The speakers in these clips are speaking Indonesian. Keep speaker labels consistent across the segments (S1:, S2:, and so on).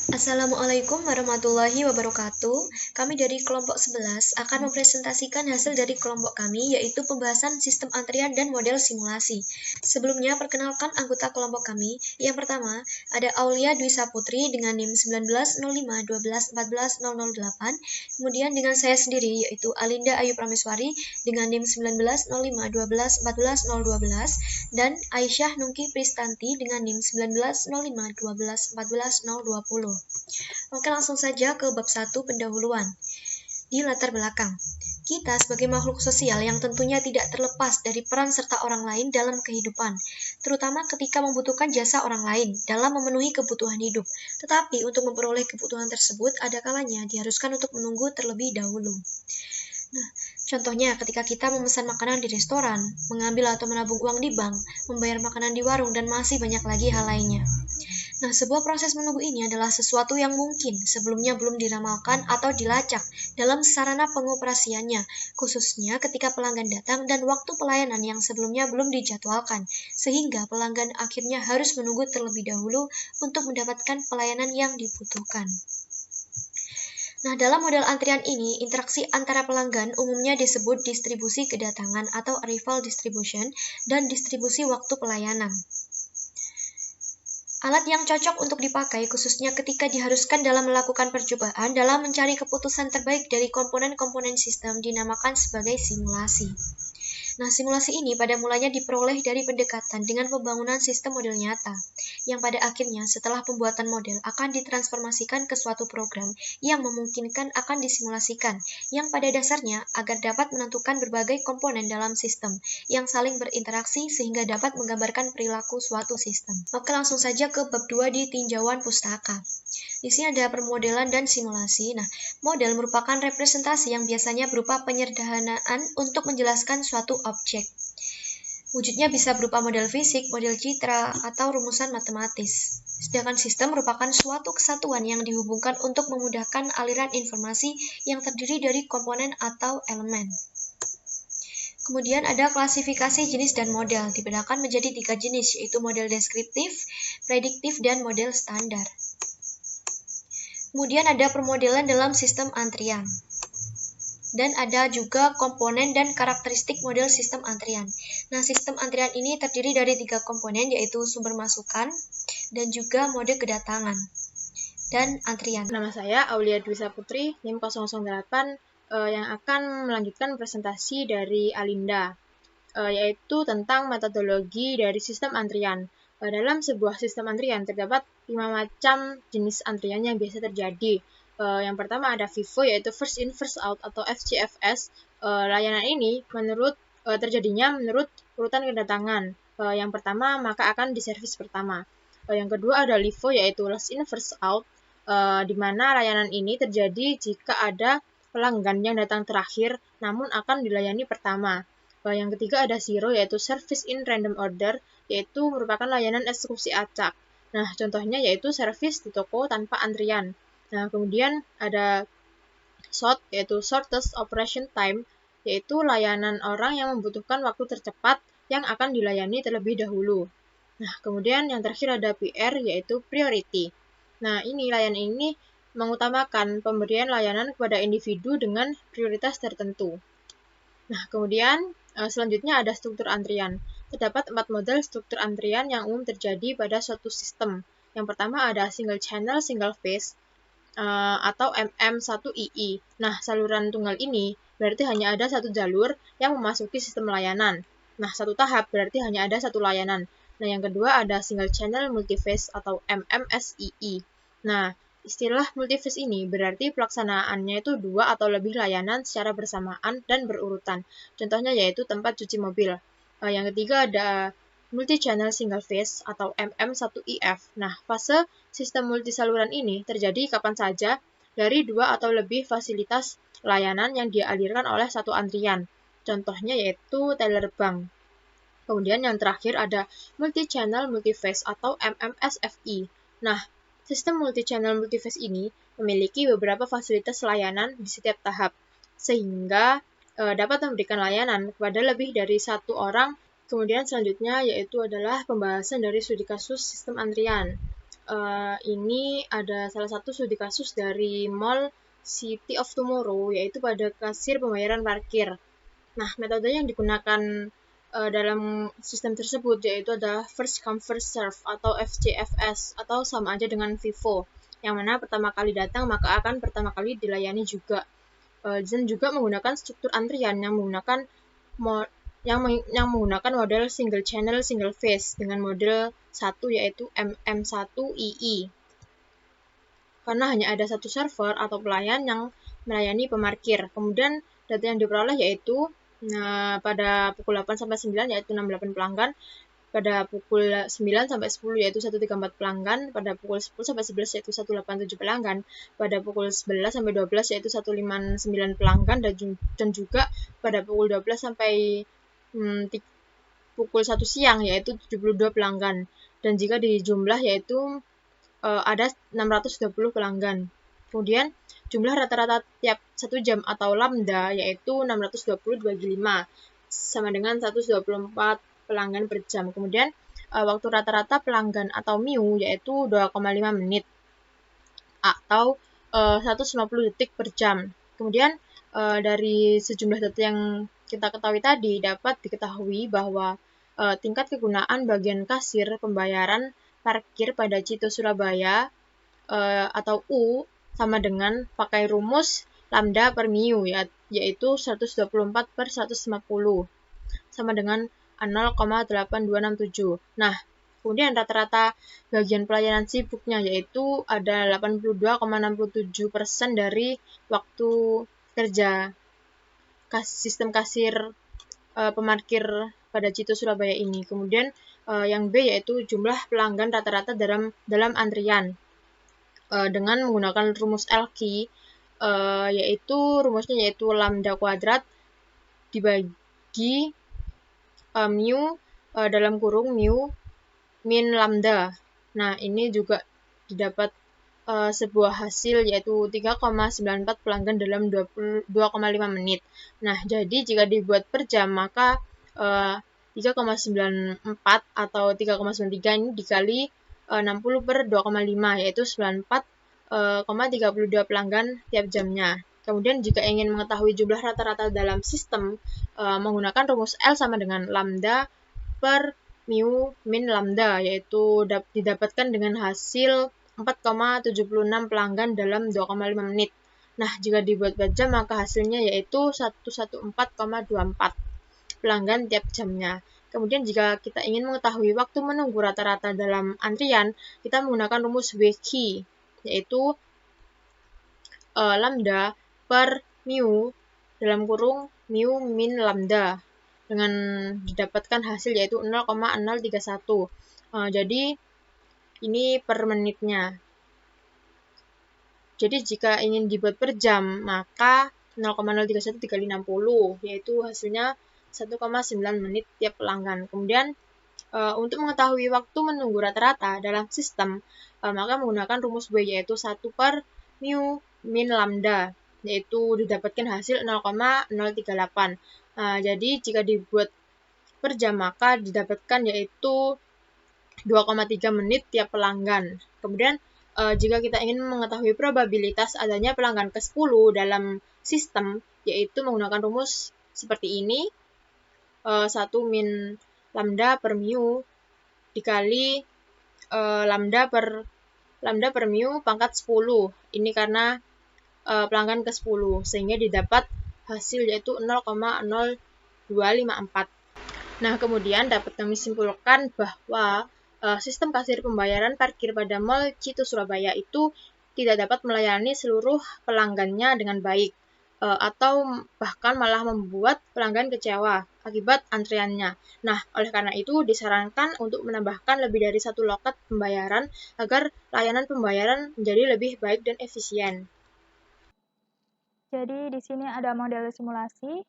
S1: Assalamualaikum warahmatullahi wabarakatuh. Kami dari kelompok 11 akan mempresentasikan hasil dari kelompok kami, yaitu pembahasan sistem antrian dan model simulasi. Sebelumnya, perkenalkan anggota kelompok kami. Yang pertama, ada Aulia Dwi Saputri dengan NIM 190512141008. Kemudian dengan saya sendiri, yaitu Alinda Ayu Prameswari dengan NIM 190512141012. Dan Aisyah Nungki Pristanti dengan NIM 190512141020. Oke, langsung saja ke bab 1 pendahuluan. Di latar belakang, kita sebagai makhluk sosial yang tentunya tidak terlepas dari peran serta orang lain dalam kehidupan, terutama ketika membutuhkan jasa orang lain dalam memenuhi kebutuhan hidup. Tetapi untuk memperoleh kebutuhan tersebut, ada kalanya diharuskan untuk menunggu terlebih dahulu. Nah, contohnya ketika kita memesan makanan di restoran, mengambil atau menabung uang di bank, membayar makanan di warung, dan masih banyak lagi hal lainnya. Nah, sebuah proses menunggu ini adalah sesuatu yang mungkin sebelumnya belum diramalkan atau dilacak dalam sarana pengoperasiannya, khususnya ketika pelanggan datang dan waktu pelayanan yang sebelumnya belum dijadwalkan, sehingga pelanggan akhirnya harus menunggu terlebih dahulu untuk mendapatkan pelayanan yang dibutuhkan. Nah, dalam model antrian ini, interaksi antara pelanggan umumnya disebut distribusi kedatangan atau arrival distribution dan distribusi waktu pelayanan. Alat yang cocok untuk dipakai khususnya ketika diharuskan dalam melakukan percobaan dalam mencari keputusan terbaik dari komponen-komponen sistem dinamakan sebagai simulasi. Nah, simulasi ini pada mulanya diperoleh dari pendekatan dengan pembangunan sistem model nyata, yang pada akhirnya setelah pembuatan model akan ditransformasikan ke suatu program yang memungkinkan akan disimulasikan, yang pada dasarnya agar dapat menentukan berbagai komponen dalam sistem yang saling berinteraksi sehingga dapat menggambarkan perilaku suatu sistem. Oke, langsung saja ke bab 2 di tinjauan pustaka. Di sini ada permodelan dan simulasi. Nah, model merupakan representasi yang biasanya berupa penyederhanaan untuk menjelaskan suatu objek. Wujudnya bisa berupa model fisik, model citra, atau rumusan matematis. Sedangkan sistem merupakan suatu kesatuan yang dihubungkan untuk memudahkan aliran informasi yang terdiri dari komponen atau elemen. Kemudian ada klasifikasi jenis dan model, dibedakan menjadi 3 jenis, yaitu model deskriptif, prediktif, dan model standar. Kemudian ada permodelan dalam sistem antrian. Dan ada juga komponen dan karakteristik model sistem antrian. Nah, sistem antrian ini terdiri dari 3 komponen, yaitu sumber masukan dan juga mode kedatangan dan antrian.
S2: Nama saya Aulia Dwi Saputri, NIM 008, yang akan melanjutkan presentasi dari Alinda, yaitu tentang metodologi dari sistem antrian. Dalam sebuah sistem antrian terdapat 5 macam jenis antrian yang biasa terjadi. Yang pertama ada FIFO, yaitu First In First Out atau FCFS. Layanan ini terjadinya menurut urutan kedatangan. Yang pertama maka akan diservis pertama. Yang kedua ada LIFO, yaitu Last In First Out, di mana layanan ini terjadi jika ada pelanggan yang datang terakhir namun akan dilayani pertama. Yang ketiga ada Zero, yaitu Service in Random Order, yaitu merupakan layanan eksekusi acak. Nah, contohnya yaitu servis di toko tanpa antrian. Nah, kemudian ada SOT, yaitu Shortest Operation Time, yaitu layanan orang yang membutuhkan waktu tercepat yang akan dilayani terlebih dahulu. Nah, kemudian yang terakhir ada PR, yaitu Priority. Nah, layanan ini mengutamakan pemberian layanan kepada individu dengan prioritas tertentu. Nah, kemudian selanjutnya ada struktur antrian. Terdapat 4 model struktur antrian yang umum terjadi pada suatu sistem. Yang pertama ada single channel, single phase, atau MM1II. Nah, saluran tunggal ini berarti hanya ada satu jalur yang memasuki sistem layanan. Nah, satu tahap berarti hanya ada satu layanan. Nah, yang kedua ada single channel multiphase atau MMSII. Nah, istilah multiphase ini berarti pelaksanaannya itu 2 atau lebih layanan secara bersamaan dan berurutan. Contohnya yaitu tempat cuci mobil. Yang ketiga ada multi-channel single phase atau MM1IF. Nah, fase sistem multisaluran ini terjadi kapan saja dari 2 atau lebih fasilitas layanan yang dialirkan oleh satu antrian. Contohnya yaitu teller bank. Kemudian yang terakhir ada multi-channel multiphase atau MMSFI. Nah, sistem multi-channel multiphase ini memiliki beberapa fasilitas layanan di setiap tahap, sehingga dapat memberikan layanan kepada lebih dari satu orang. Kemudian selanjutnya yaitu adalah pembahasan dari studi kasus sistem antrian. ini ada salah satu studi kasus dari Mall City of Tomorrow, yaitu pada kasir pembayaran parkir. Nah, metode yang digunakan dalam sistem tersebut yaitu adalah first come first serve atau FCFS, atau sama aja dengan FIFO, yang mana pertama kali datang maka akan pertama kali dilayani juga. Dan juga menggunakan struktur antrian yang menggunakan model single channel single phase dengan model 1 yaitu MM1II. Karena hanya ada satu server atau pelayan yang melayani pemarkir. Kemudian data yang diperoleh yaitu pada pukul 8 sampai 9 yaitu 68 pelanggan, pada pukul 9 sampai 10 yaitu 134 pelanggan, pada pukul 10 sampai 11 yaitu 187 pelanggan, pada pukul 11 sampai 12 yaitu 159 pelanggan, dan juga pada pukul 12 sampai pukul 1 siang yaitu 72 pelanggan. Dan jika dijumlah yaitu ada 620 pelanggan. Kemudian jumlah rata-rata tiap 1 jam atau lambda yaitu 620 dibagi 5 sama dengan 124 pelanggan per jam. Kemudian waktu rata-rata pelanggan atau mu yaitu 2,5 menit atau 150 detik per jam. Kemudian dari sejumlah data yang kita ketahui tadi dapat diketahui bahwa tingkat kegunaan bagian kasir pembayaran parkir pada Cito Surabaya atau U sama dengan pakai rumus lambda per mu yaitu 124 per 150 sama dengan 0,8267. Nah, kemudian rata-rata bagian pelayanan sibuknya yaitu ada 82,67% dari waktu kerja sistem kasir pemarkir pada Cito Surabaya ini. Kemudian yang B yaitu jumlah pelanggan rata-rata dalam antrian dengan menggunakan rumus Elki, yaitu rumusnya yaitu lambda kuadrat dibagi mu dalam kurung mu min lambda. Nah, ini juga didapat sebuah hasil yaitu 3,94 pelanggan dalam 22,5 menit. Nah, jadi jika dibuat per jam maka 3,94 atau 3,93 ini dikali 60 per 2,5 yaitu 94,32 pelanggan tiap jamnya. Kemudian jika ingin mengetahui jumlah rata-rata dalam sistem menggunakan rumus L sama dengan lambda per mu min lambda, yaitu didapatkan dengan hasil 4,76 pelanggan dalam 2,5 menit. Nah, jika dibuat per jam maka hasilnya yaitu 114,24 pelanggan tiap jamnya. Kemudian jika kita ingin mengetahui waktu menunggu rata-rata dalam antrian, kita menggunakan rumus WQ, yaitu lambda per mu dalam kurung mu min lambda dengan didapatkan hasil yaitu 0,031. Jadi ini per menitnya. Jadi jika ingin dibuat per jam maka 0,031 dikali 60 yaitu hasilnya 1,9 menit tiap pelanggan. Kemudian untuk mengetahui waktu menunggu rata-rata dalam sistem maka menggunakan rumus W yaitu 1 per mu min lambda yaitu didapatkan hasil 0,038. Jadi jika dibuat per jam maka didapatkan yaitu 2,3 menit tiap pelanggan. Kemudian jika kita ingin mengetahui probabilitas adanya pelanggan ke-10 dalam sistem yaitu menggunakan rumus seperti ini. 1 min lambda per mu dikali lambda per mu pangkat 10. Ini karena pelanggan ke-10 sehingga didapat hasil yaitu 0,0254. Nah, kemudian dapat kami simpulkan bahwa sistem kasir pembayaran parkir pada Mall Cito Surabaya itu tidak dapat melayani seluruh pelanggannya dengan baik atau bahkan malah membuat pelanggan kecewa akibat antriannya. Nah, oleh karena itu disarankan untuk menambahkan lebih dari satu loket pembayaran agar layanan pembayaran menjadi lebih baik dan efisien.
S3: Jadi di sini ada model simulasi.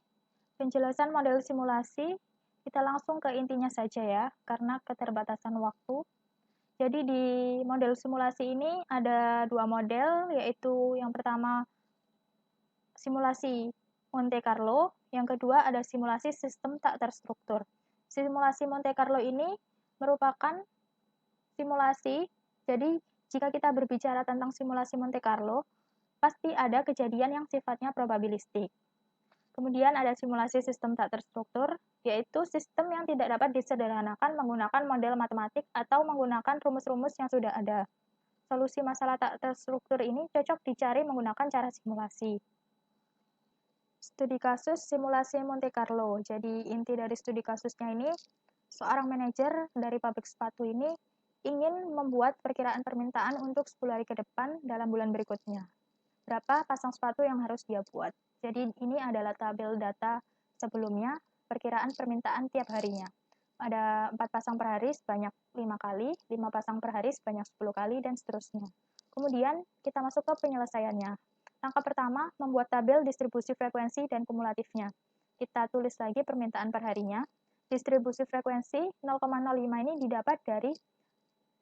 S3: Penjelasan model simulasi kita langsung ke intinya saja ya, karena keterbatasan waktu. Jadi di model simulasi ini ada dua model, yaitu yang pertama simulasi Monte Carlo, yang kedua ada simulasi sistem tak terstruktur. Simulasi Monte Carlo ini merupakan simulasi Jadi, jika kita berbicara tentang simulasi Monte Carlo, pasti ada kejadian yang sifatnya probabilistik. Kemudian ada simulasi sistem tak terstruktur, yaitu sistem yang tidak dapat disederhanakan menggunakan model matematik atau menggunakan rumus-rumus yang sudah ada. Solusi masalah tak terstruktur ini cocok dicari menggunakan cara simulasi. Studi kasus simulasi Monte Carlo. Jadi inti dari studi kasusnya ini, seorang manajer dari pabrik sepatu ini ingin membuat perkiraan permintaan untuk 10 hari ke depan dalam bulan berikutnya. Berapa pasang sepatu yang harus dia buat. Jadi ini adalah tabel data sebelumnya, perkiraan permintaan tiap harinya. Ada 4 pasang per hari sebanyak 5 kali, 5 pasang per hari sebanyak 10 kali, dan seterusnya. Kemudian kita masuk ke penyelesaiannya. Langkah pertama, membuat tabel distribusi frekuensi dan kumulatifnya. Kita tulis lagi permintaan per harinya. Distribusi frekuensi 0,05 ini didapat dari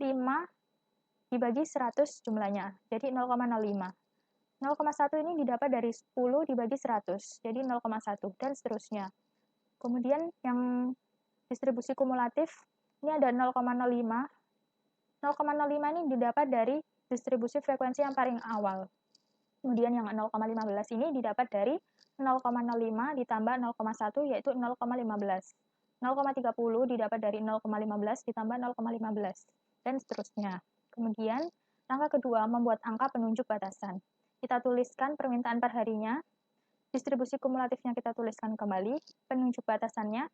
S3: 5 dibagi 100 jumlahnya, jadi 0,05. 0,1 ini didapat dari 10 dibagi 100, jadi 0,1, dan seterusnya. Kemudian yang distribusi kumulatif, ini ada 0,05. 0,05 ini didapat dari distribusi frekuensi yang paling awal. Kemudian yang 0,15 ini didapat dari 0,05 ditambah 0,1, yaitu 0,15. 0,30 didapat dari 0,15 ditambah 0,15, dan seterusnya. Kemudian, langkah kedua, membuat angka penunjuk batasan. Kita tuliskan permintaan per harinya, distribusi kumulatifnya kita tuliskan kembali, penunjuk batasannya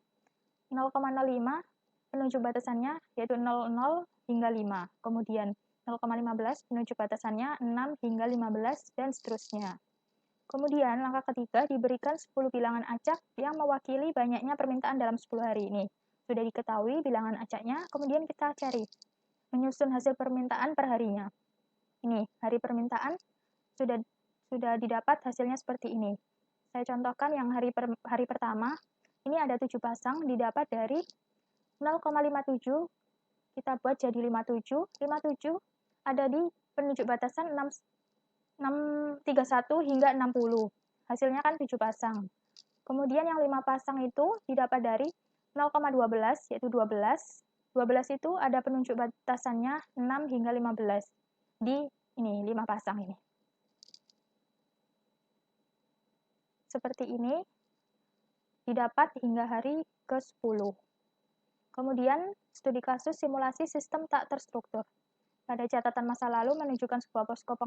S3: 0,05, penunjuk batasannya yaitu 00 hingga 5, kemudian 0,15, penunjuk batasannya 6 hingga 15, dan seterusnya. Kemudian langkah ketiga, diberikan 10 bilangan acak yang mewakili banyaknya permintaan dalam 10 hari ini. Sudah diketahui bilangan acaknya, kemudian kita cari, menyusun hasil permintaan per harinya. Ini, hari permintaan sudah didapat hasilnya seperti ini. Saya contohkan yang hari pertama, ini ada 7 pasang, didapat dari 0,57, kita buat jadi 57. 57 ada di penunjuk batasan 631 hingga 60. Hasilnya kan 7 pasang. Kemudian yang 5 pasang itu didapat dari 0,12, yaitu 12. 12 itu ada penunjuk batasannya 6 hingga 15. Di ini, 5 pasang ini. Seperti ini, didapat hingga hari ke-10. Kemudian, studi kasus simulasi sistem tak terstruktur. Pada catatan masa lalu menunjukkan sebuah posko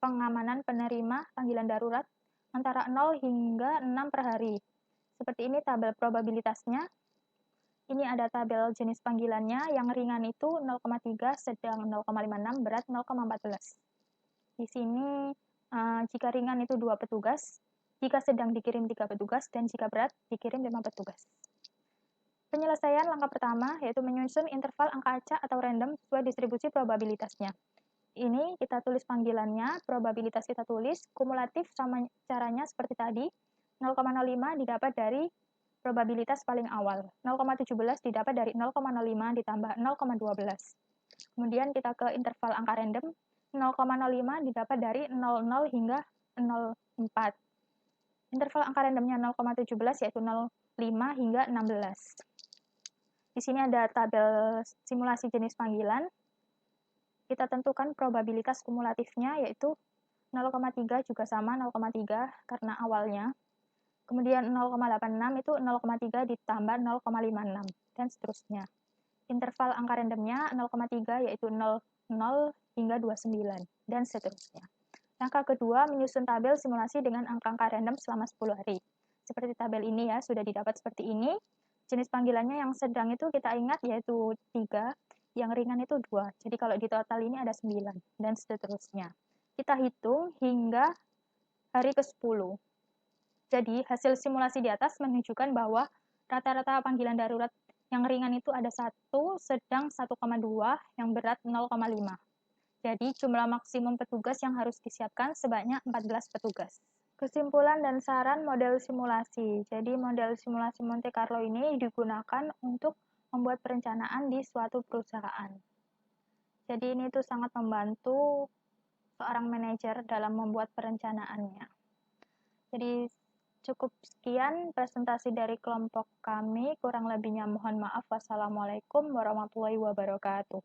S3: pengamanan penerima panggilan darurat antara 0 hingga 6 per hari. Seperti ini tabel probabilitasnya. Ini ada tabel jenis panggilannya, yang ringan itu 0,3, sedang 0,56, berat 0,14. Di sini, jika ringan itu 2 petugas, jika sedang dikirim 3 petugas, dan jika berat dikirim 5 petugas. Penyelesaian langkah pertama yaitu menyusun interval angka acak atau random sesuai distribusi probabilitasnya. Ini kita tulis panggilannya, probabilitas kita tulis, kumulatif sama caranya seperti tadi, 0,05 didapat dari probabilitas paling awal, 0,17 didapat dari 0,05 ditambah 0,12. Kemudian kita ke interval angka random, 0,05 didapat dari 00 hingga 04. Interval angka randomnya 0,17 yaitu 05 hingga 16. Di sini ada tabel simulasi jenis panggilan. Kita tentukan probabilitas kumulatifnya yaitu 0,3 juga sama 0,3 karena awalnya. Kemudian 0,86 itu 0,3 ditambah 0,56 dan seterusnya. Interval angka randomnya 0,3 yaitu 00 hingga 29 dan seterusnya. Langkah kedua, menyusun tabel simulasi dengan angka-angka random selama 10 hari. Seperti tabel ini ya, sudah didapat seperti ini. Jenis panggilannya yang sedang itu kita ingat yaitu 3, yang ringan itu 2. Jadi kalau di total ini ada 9, dan seterusnya. Kita hitung hingga hari ke-10. Jadi hasil simulasi di atas menunjukkan bahwa rata-rata panggilan darurat yang ringan itu ada 1, sedang 1,2, yang berat 0,5. Jadi, jumlah maksimum petugas yang harus disiapkan sebanyak 14 petugas. Kesimpulan dan saran model simulasi. Jadi, model simulasi Monte Carlo ini digunakan untuk membuat perencanaan di suatu perusahaan. Jadi, ini tuh sangat membantu seorang manajer dalam membuat perencanaannya. Jadi, cukup sekian presentasi dari kelompok kami. Kurang lebihnya mohon maaf. Wassalamualaikum warahmatullahi wabarakatuh.